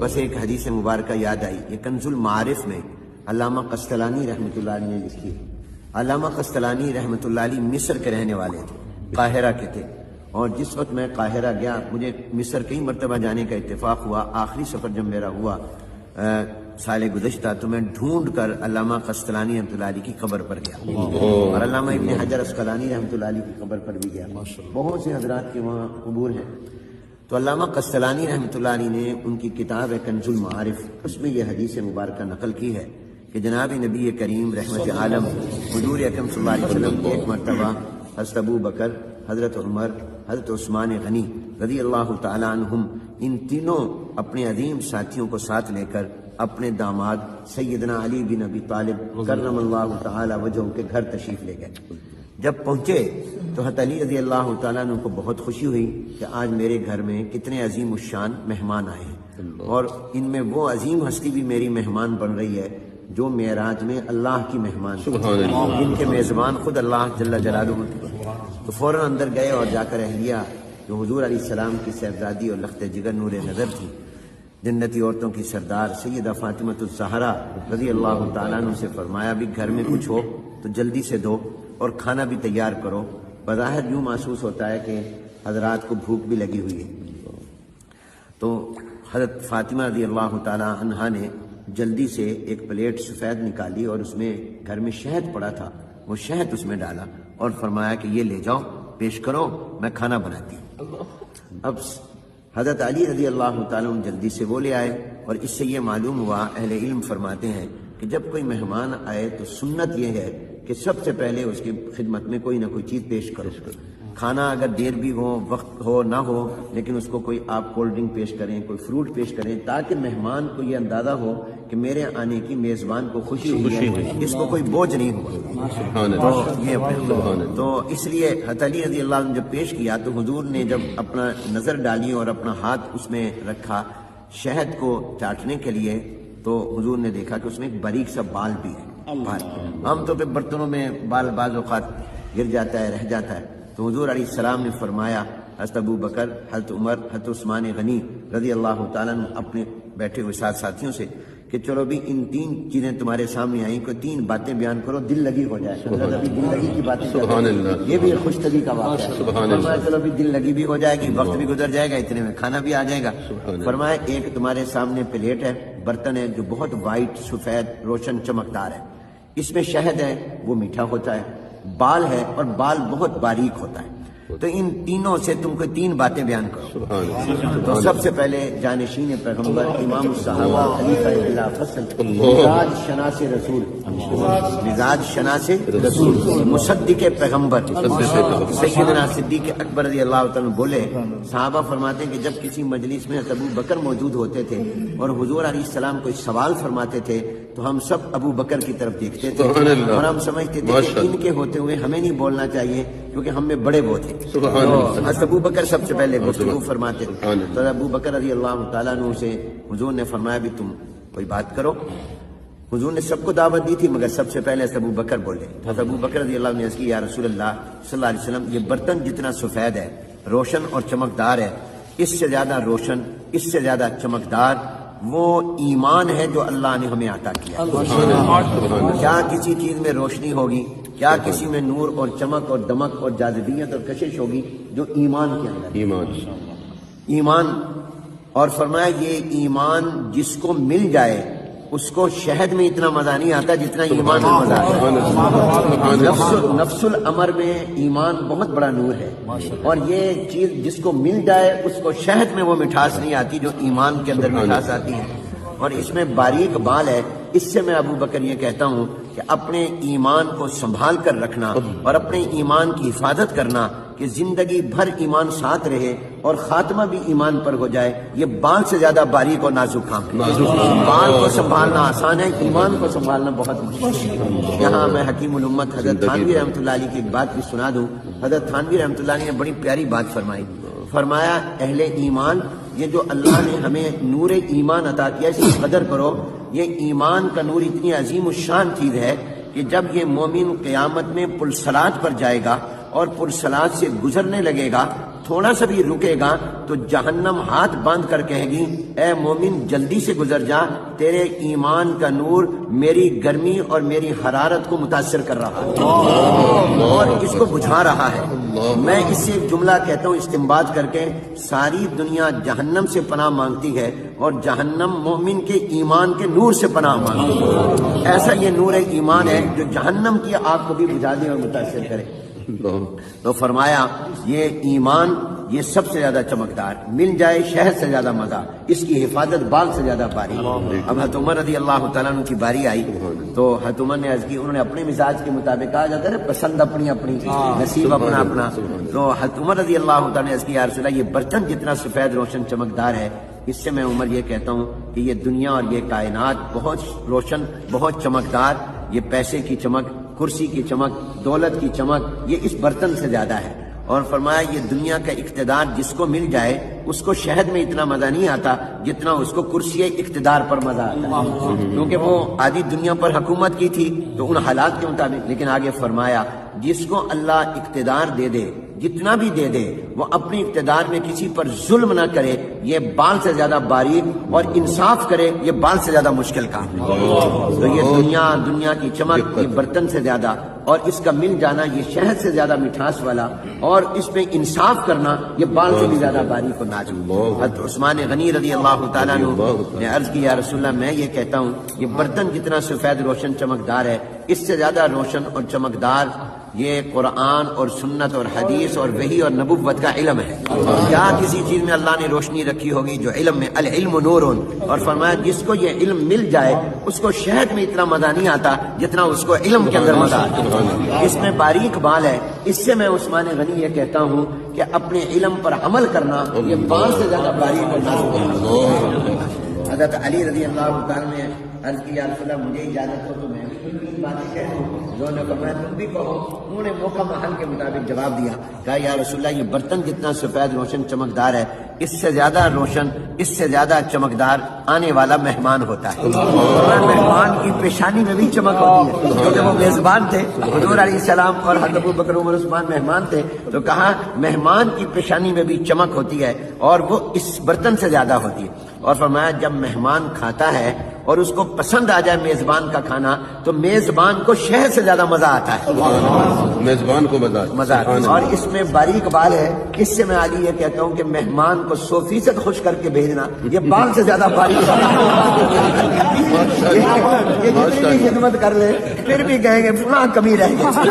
بس ایک حدیث مبارکہ یاد آئی، یہ کنز المعارف میں علامہ قسطلانی رحمۃ اللہ علیہ نے لکھی ہے۔ علامہ قسطلانی رحمۃ اللہ علیہ مصر کے رہنے والے تھے، قاہرہ کے تھے، اور جس وقت میں قاہرہ گیا، مجھے مصر کئی مرتبہ جانے کا اتفاق ہوا، آخری سفر جب میرا ہوا سال گزشتہ، تو میں ڈھونڈ کر علامہ قسطلانی رحمۃ اللہ علیہ کی قبر پر گیا، اور علامہ ابن حجر عسقلانی رحمۃ اللہ علیہ کی قبر پر بھی گیا۔ بہت سے حضرات کے وہاں قبور ہیں۔ تو علامہ قسطلانی رحمۃ اللہ علیہ نے ان کی کتاب ہے کنز المعارف، اس میں یہ حدیث مبارکہ نقل کی ہے کہ جناب نبی کریم رحمت عالم حضور اکرم صلی اللہ علیہ وسلم ایک مرتبہ حضرت ابو بکر، حضرت عمر، حضرت عثمان غنی رضی اللہ تعالی عنہم، ان تینوں اپنے عظیم ساتھیوں کو ساتھ لے کر اپنے داماد سیدنا علی بن ابی طالب کرم اللہ تعالی وجہہ کے گھر تشریف لے گئے۔ جب پہنچے تو حضرت علی رضی اللہ تعالیٰ عنہ کو بہت خوشی ہوئی کہ آج میرے گھر میں کتنے عظیم الشان مہمان آئے ہیں، اور ان میں وہ عظیم ہستی بھی میری مہمان بن رہی ہے جو معراج میں اللہ کی مہمان، جن کے میزبان خود اللہ جل جلالہ تھے۔ تو فوراً اندر گئے اور جا کر اہلیہ جو حضور علیہ السلام کی صاحبزادی اور لخت جگر نور نظر تھی، جنتی عورتوں کی سردار سیدہ فاطمہ الزہرا رضی اللہ تعالیٰ عنہ سے فرمایا بھی گھر میں کچھ ہو تو جلدی سے دو اور کھانا بھی تیار کرو۔ بظاہر یوں محسوس ہوتا ہے کہ حضرات کو بھوک بھی لگی ہوئی ہے۔ تو حضرت فاطمہ رضی اللہ تعالیٰ عنہا نے جلدی سے ایک پلیٹ سفید نکالی اور اس میں گھر میں شہد پڑا تھا، وہ شہد اس میں ڈالا اور فرمایا کہ یہ لے جاؤ، پیش کرو، میں کھانا بناتی ہوں۔ اب حضرت علی رضی اللہ تعالیٰ عنہ جلدی سے وہ لے آئے، اور اس سے یہ معلوم ہوا، اہل علم فرماتے ہیں کہ جب کوئی مہمان آئے تو سنت یہ ہے کہ سب سے پہلے اس کی خدمت میں کوئی نہ کوئی چیز پیش کرو۔ کھانا اگر دیر بھی ہو، وقت ہو نہ ہو، لیکن اس کو کوئی آپ کولڈ ڈرنک پیش کریں، کوئی فروٹ پیش کریں، تاکہ مہمان کو یہ اندازہ ہو کہ میرے آنے کی میزبان کو خوشی ہوئی ہے، اس کو کوئی بوجھ نہیں ہوا۔ تو اس لیے حضرت علی رضی اللہ عنہ جب پیش کیا تو حضور نے جب اپنا نظر ڈالی اور اپنا ہاتھ اس میں رکھا شہد کو چاٹنے کے لیے، تو حضور نے دیکھا کہ اس میں ایک باریک سا بال بھی ہے۔ عام طور پہ برتنوں میں بال بعض اوقات گر جاتا ہے، رہ جاتا ہے، تو حضور علیہ السلام نے فرمایا حضرت ابو بکر، حضرت عمر، حضرت عثمان غنی رضی اللہ تعالیٰ عنہ اپنے بیٹھے ہوئے ساتھ ساتھیوں سے کہ چلو بھی ان تین چیزیں تمہارے سامنے آئیں، کوئی تین باتیں بیان کرو، دل لگی ہو جائے۔ ابھی دل لگی کی باتیں، یہ بھی خوش طبی کا واقعہ ہے۔ فرمایا چلو بھی دل لگی بھی ہو جائے گی، وقت بھی گزر جائے گا، اتنے میں کھانا بھی آ جائے گا۔ فرمایا ایک تمہارے سامنے پلیٹ ہے، برتن ہے جو بہت وائٹ، سفید، روشن، چمکدار ہے، اس میں شہد ہے، وہ میٹھا ہوتا ہے، بال ہے اور بال بہت باریک ہوتا ہے، تو ان تینوں سے تم کو تین باتیں بیان کرو۔ تو سب سے پہلے جانشین پیغمبر، امام الصحابہ، خلیفہ بلا فصل، مزاج شناس رسول، مزاج شناس رسول، مصدق پیغمبر سیدنا صدیق اکبر رضی اللہ تعالیٰ بولے، صحابہ فرماتے ہیں کہ جب کسی مجلس میں ابو بکر موجود ہوتے تھے اور حضور علیہ السلام کوئی سوال فرماتے تھے تو ہم سب ابو بکر کی طرف دیکھتے تھے اور ہم سمجھتے تھے کہ ان کے ہوتے ہوئے ہمیں نہیں بولنا چاہیے کیونکہ ہم میں بڑے وہ تھے۔ حضرت ابو بکر سب سے پہلے گفتگو فرماتے تھے، تو ابو بکر رضی اللہ تعالیٰ عنہ سے حضور نے فرمایا بھی تم کوئی بات کرو۔ حضور نے سب کو دعوت دی تھی مگر سب سے پہلے ابو بکر بولے۔ حضرت ابو بکر رضی اللہ عنہ نے عرض کی، یا رسول اللہ صلی اللہ علیہ وسلم، یہ برتن جتنا سفید ہے، روشن اور چمکدار ہے، اس سے زیادہ روشن، اس سے زیادہ چمکدار وہ ایمان ہے جو اللہ نے ہمیں عطا کیا۔ کیا کسی چیز میں روشنی ہوگی، کیا کسی میں نور اور چمک اور دمک اور جاذبیت اور کشش ہوگی جو ایمان کے اندر ایمان۔ اور فرمایا یہ ایمان جس کو مل جائے اس کو شہد میں اتنا مزہ نہیں آتا جتنا ایمان میں مزہ آتا ہے۔ نفس الامر میں ایمان بہت بڑا نور ہے، اور یہ چیز جس کو مل جائے اس کو شہد میں وہ مٹھاس نہیں آتی جو ایمان کے اندر مٹھاس آتی ہے، اور اس میں باریک بال ہے۔ اس سے میں ابو بکر یہ کہتا ہوں کہ اپنے ایمان کو سنبھال کر رکھنا اور اپنے ایمان کی حفاظت کرنا کہ زندگی بھر ایمان ساتھ رہے اور خاتمہ بھی ایمان پر ہو جائے، یہ بال سے زیادہ باریک اور نازک کام ہے۔ بال کو سنبھالنا آسان ہے، ایمان کو سنبھالنا بہت مشکل ہے۔ یہاں میں حکیم الامت حضرت تھانوی رحمۃ اللہ علیہ کی ایک بات بھی سنا دوں۔ حضرت تھانوی رحمۃ اللہ علیہ نے بڑی پیاری بات فرمائی، فرمایا اہل ایمان، یہ جو اللہ نے ہمیں نور ایمان عطا کیا اس کی قدر کرو۔ یہ ایمان کا نور اتنی عظیم الشان چیز ہے کہ جب یہ مومن قیامت میں پرصلات پر جائے گا اور پرصلات سے گزرنے لگے گا تھوڑا سا بھی رکے گا تو جہنم ہاتھ باندھ کر کہے گی اے مومن جلدی سے گزر جا، تیرے ایمان کا نور میری گرمی اور میری حرارت کو متاثر کر رہا ہے اور اس کو بجھا رہا ہے۔ میں اس سے ایک جملہ کہتا ہوں استنباط کر کے، ساری دنیا جہنم سے پناہ مانگتی ہے اور جہنم مومن کے ایمان کے نور سے پناہ مانگتی ہے۔ ایسا یہ نور ایمان ہے جو جہنم کی آگ کو بھی بجھا دے اور متاثر کرے۔ تو فرمایا یہ ایمان یہ سب سے زیادہ چمکدار، مل جائے شہد سے زیادہ مزہ، اس کی حفاظت بال سے زیادہ باری۔ اب حضرت عمر رضی اللہ تعالیٰ عنہ کی باری آئی تو حضرت عمر نے عرض کی، انہوں نے اپنے مزاج کے مطابق، کہا جاتا ہے نا پسند اپنی اپنی، نصیب اپنا اپنا، تو حضرت عمر رضی اللہ تعالیٰ نے عرض کی یا رسول اللہ یہ برتن جتنا سفید روشن چمکدار ہے، اس سے میں عمر یہ کہتا ہوں کہ یہ دنیا اور یہ کائنات بہت روشن، بہت چمکدار، یہ پیسے کی چمک، کرسی کی چمک، دولت کی چمک یہ اس برتن سے زیادہ ہے۔ اور فرمایا یہ دنیا کا اقتدار جس کو مل جائے اس کو شہد میں اتنا مزہ نہیں آتا جتنا اس کو کرسی اقتدار پر مزہ آتا ہے، کیونکہ وہ آدھی دنیا پر حکومت کی تھی تو ان حالات کے مطابق۔ لیکن آگے فرمایا جس کو اللہ اقتدار دے دے، جتنا بھی دے دے، وہ اپنی اقتدار میں کسی پر ظلم نہ کرے، یہ بال سے زیادہ باریک، اور انصاف کرے یہ بال سے زیادہ مشکل کام ہے۔ تو یہ دنیا کی چمک یہ برتن سے زیادہ، اور اس کا مل جانا یہ شہد سے زیادہ مٹھاس والا، اور اس میں انصاف کرنا یہ بال سے بھی زیادہ باریک اور نازک۔ حضرت عثمان غنی رضی اللہ تعالیٰ عنہ نے عرض کی یا رسول اللہ میں یہ کہتا ہوں یہ برتن جتنا سفید روشن چمکدار ہے، اس سے زیادہ روشن اور چمکدار یہ قرآن اور سنت اور حدیث اور وحی اور نبوت کا علم ہے۔ کیا کسی چیز میں اللہ نے روشنی رکھی ہوگی جو علم میں، العلم نور، اور فرمایا جس کو یہ علم مل جائے اس کو شہد میں اتنا مزہ نہیں آتا جتنا اس کو علم کے اندر مزہ آتا۔ اس میں باریک بال ہے، اس سے میں عثمان غنی یہ کہتا ہوں کہ اپنے علم پر عمل کرنا یہ بال سے زیادہ باریک اور نازک ہے۔ حضرت علی رضی اللہ تعالیٰ نے عرض کی یا رسول اللہ مجھے اجازت ہو تو میں بھی باتیں کہہ دوں، جو نے فرمایا تم بھی کہو۔ انہوں نے موقع محل کے مطابق جواب دیا، کہا یا رسول اللہ یہ برتن جتنا سفید روشن چمکدار ہے، اس سے زیادہ روشن، اس سے زیادہ چمکدار آنے والا مہمان ہوتا ہے۔ مہمان کی پیشانی میں بھی چمک ہوتی ہے، کیونکہ وہ میزبان تھے، حضور علیہ السلام اور حضرت ابوبکر عمر عثمان مہمان تھے، تو کہا مہمان کی پیشانی میں بھی چمک ہوتی ہے اور وہ اس برتن سے زیادہ ہوتی ہے۔ اور فرمایا جب مہمان کھاتا ہے اور اس کو پسند آ جائے میزبان کا کھانا تو میزبان کو شہد سے زیادہ مزہ آتا ہے، میزبان کو مزہ آتا ہے۔ اور اس میں باریک بال ہے، اس سے میں علی یہ کہتا ہوں کہ مہمان کو 100% خوش کر کے بھیجنا یہ بال سے زیادہ باریک ہے۔ یہ جتنی بھی خدمت کر لے پھر بھی کہیں گے فلاں کمی رہ گئی،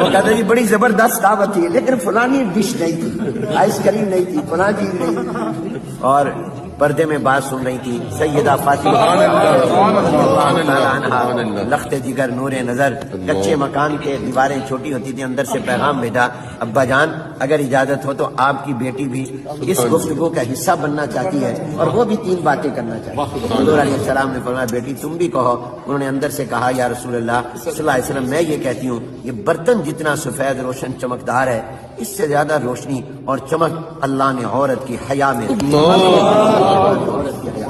وہ کہتے جی بڑی زبردست دعوت تھی لیکن فلانی ڈش نہیں تھی، آئس کریم نہیں تھی، فلاں چیز نہیں تھی۔ اور پردے میں بات سن رہی تھی سیدہ فاطمہ لخت جگر نور نظر، کچے مکان کے دیواریں چھوٹی ہوتی تھی، اندر سے پیغام بھیجا ابا جان اگر اجازت ہو تو آپ کی بیٹی بھی اس گفتگو کا حصہ بننا چاہتی ہے اور وہ بھی 3 باتیں کرنا چاہتی ہے۔ حضور علیہ السلام نے فرمایا بیٹی تم بھی کہو۔ انہوں نے اندر سے کہا یا رسول اللہ صلی اللہ علیہ وسلم میں یہ کہتی ہوں یہ برتن جتنا سفید روشن چمکدار ہے اس سے زیادہ روشنی اور چمک اللہ نے عورت کی حیا میں،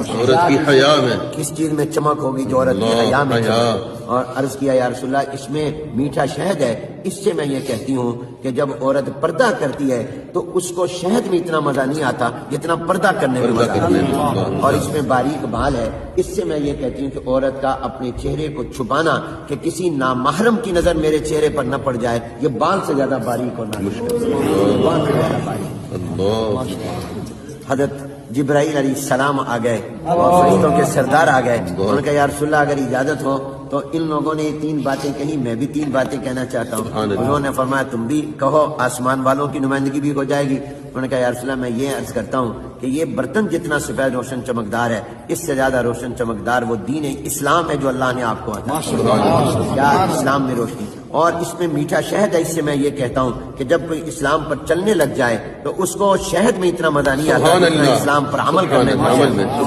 عورت کی حیا میں، کس چیز میں چمک ہوگی جو عورت کی حیا میں چمک۔ اور عرض کیا یا رسول اللہ اس میں میٹھا شہد ہے، اس سے میں یہ کہتی ہوں کہ جب عورت پردہ کرتی ہے تو اس کو شہد میں اتنا مزہ نہیں آتا جتنا پردہ کرنے میں مزہ آتا ہے۔ اور اس میں باریک بال ہے، اس سے میں یہ کہتی ہوں کہ عورت کا اپنے چہرے کو چھپانا کہ کسی نامحرم کی نظر میرے چہرے پر نہ پڑ جائے یہ بال سے زیادہ باریک اور بال سے زیادہ باریک۔ حضرت جبرائیل علیہ السلام آ گئے اور فرشتوں کے سردار آ گئے، انہوں نے کہا یا رسول اللہ اگر اجازت ہو تو ان لوگوں نے 3 باتیں کہی، میں بھی 3 باتیں کہنا چاہتا ہوں۔ انہوں نے فرمایا تم بھی کہو، آسمان والوں کی نمائندگی بھی ہو جائے گی۔ انہوں نے کہا یا رسول اللہ میں یہ عرض کرتا ہوں کہ یہ برتن جتنا سفید روشن چمکدار ہے اس سے زیادہ روشن چمکدار وہ دین اسلام ہے جو اللہ نے آپ کو عطا کیا، اسلام میں روشنی، اور اس میں میٹھا شہد ہے۔ اس سے میں یہ کہتا ہوں کہ جب کوئی اسلام پر چلنے لگ جائے تو اس کو شہد میں اتنا مزہ نہیں آتا جتنا اسلام پر عمل کرنے میں۔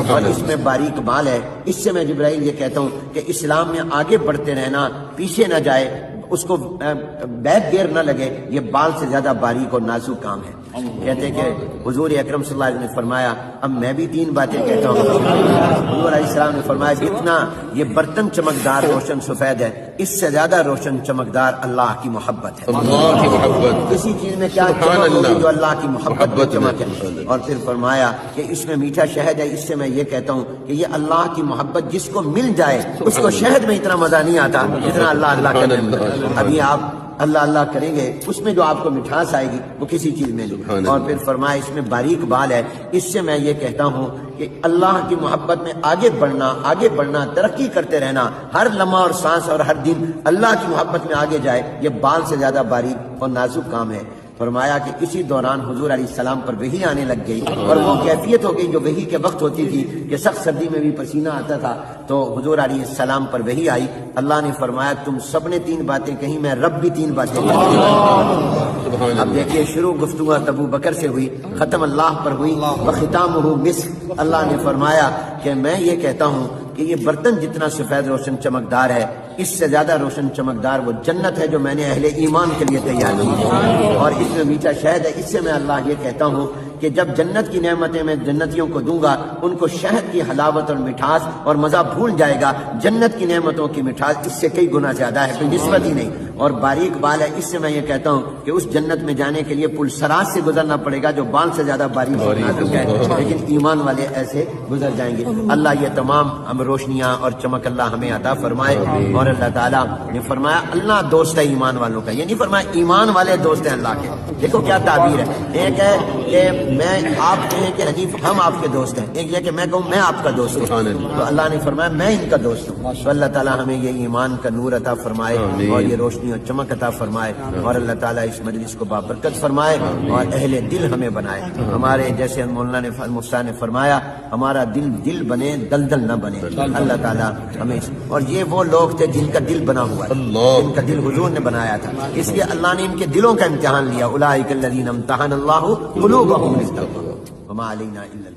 اور اس میں باریک بال ہے، اس سے میں جبرائیل یہ کہتا ہوں کہ اسلام میں آگے بڑھتے رہنا، پیچھے نہ جائے، اس کو بیک گیئر نہ لگے، یہ بال سے زیادہ باریک اور نازک کام ہے۔ کہتے ہیں کہ حضور اکرم صلی اللہ علیہ وسلم نے فرمایا اب میں بھی 3 باتیں کہتا ہوں. حضور علیہ السلام نے فرمایا جتنا یہ برتن چمکدار روشن سفید ہے اس سے زیادہ روشن چمکدار اللہ کی محبت ہے. اللہ کی محبت. کسی چیز میں کیا چمک ہوگی جو اللہ کی محبت میں چمک ہے. اور پھر فرمایا کہ اس میں میٹھا شہد ہے. اس سے میں یہ کہتا ہوں کہ یہ اللہ کی محبت جس کو مل جائے اس کو شہد میں اتنا مزہ نہیں آتا جتنا اللہ اللہ کرنے میں. ابھی آپ اللہ اللہ کریں گے اس میں جو آپ کو مٹھاس آئے گی وہ کسی چیز میں نہیں. اور پھر فرمایا اس میں باریک بال ہے. اس سے میں یہ کہتا ہوں کہ اللہ کی محبت میں آگے بڑھنا ترقی کرتے رہنا ہر لمحہ اور سانس اور ہر دن اللہ کی محبت میں آگے جائے یہ بال سے زیادہ باریک اور نازک کام ہے. فرمایا کہ اسی دوران حضور علیہ السلام پر وحی آنے لگ گئی اور وہ کیفیت ہو گئی جو وحی کے وقت ہوتی تھی کہ سخت سردی میں بھی پسینہ آتا تھا. تو حضور علیہ السلام پر وحی آئی. اللہ نے فرمایا تم سب نے 3 باتیں کہیں میں رب بھی 3 باتیں کہیں. اب دیکھیے شروع گفتگو ابو بکر سے ہوئی ختم اللہ پر ہوئی. وختامہ مسک. اللہ نے فرمایا کہ میں یہ کہتا ہوں کہ یہ برتن جتنا سفید روشن چمکدار ہے اس سے زیادہ روشن چمکدار وہ جنت ہے جو میں نے اہل ایمان کے لیے تیار کی ہے. اور اس میں میٹھا شہد ہے. اس سے میں اللہ یہ کہتا ہوں کہ جب جنت کی نعمتیں میں جنتیوں کو دوں گا ان کو شہد کی حلاوت اور مٹھاس اور مزہ بھول جائے گا. جنت کی نعمتوں کی مٹھاس اس سے کئی گنا زیادہ ہے کوئی نسبت ہی نہیں. اور باریک بال ہے. اس سے میں یہ کہتا ہوں کہ اس جنت میں جانے کے لیے پل سراج سے گزرنا پڑے گا جو بال سے زیادہ باریک اور نازک ہے لیکن ایمان والے ایسے گزر جائیں گے. اللہ یہ تمام ہم روشنیاں اور چمک اللہ ہمیں عطا فرمائے. اور اللہ تعالیٰ نے فرمایا اللہ دوست ہے ایمان والوں کا. یہ نہیں فرمایا ایمان والے دوست ہیں اللہ کے. دیکھو کیا تعبیر ہے. ایک ہے کہ میں آپ کہیں کہ حجیب ہم آپ کے دوست ہیں. ایک یہ کہ میں کہوں میں آپ کا دوست ہوں. تو اللہ نے فرمایا میں ان کا دوست ہوں. تو اللہ تعالیٰ ہمیں یہ ایمان کا نور عطا فرمائے اور یہ روشنی اور چمک عطا فرمائے. اور اللہ تعالیٰ اس مجلس کو بابرکت فرمائے اور اہل دل ہمیں بنائے. ہمارے جیسے مولانا نے مفتیٰ نے فرمایا ہمارا دل بنے دلدل نہ بنے. اللہ تعالیٰ ہمیں اور یہ وہ لوگ تھے جن کا دل بنا ہوا ہے جن کا دل حضور نے بنایا تھا. اس لیے اللہ نے ان کے دلوں کا امتحان لیا. اولئک الذین امتحن اللہ قلوبہم للتقویٰ وما علینا الا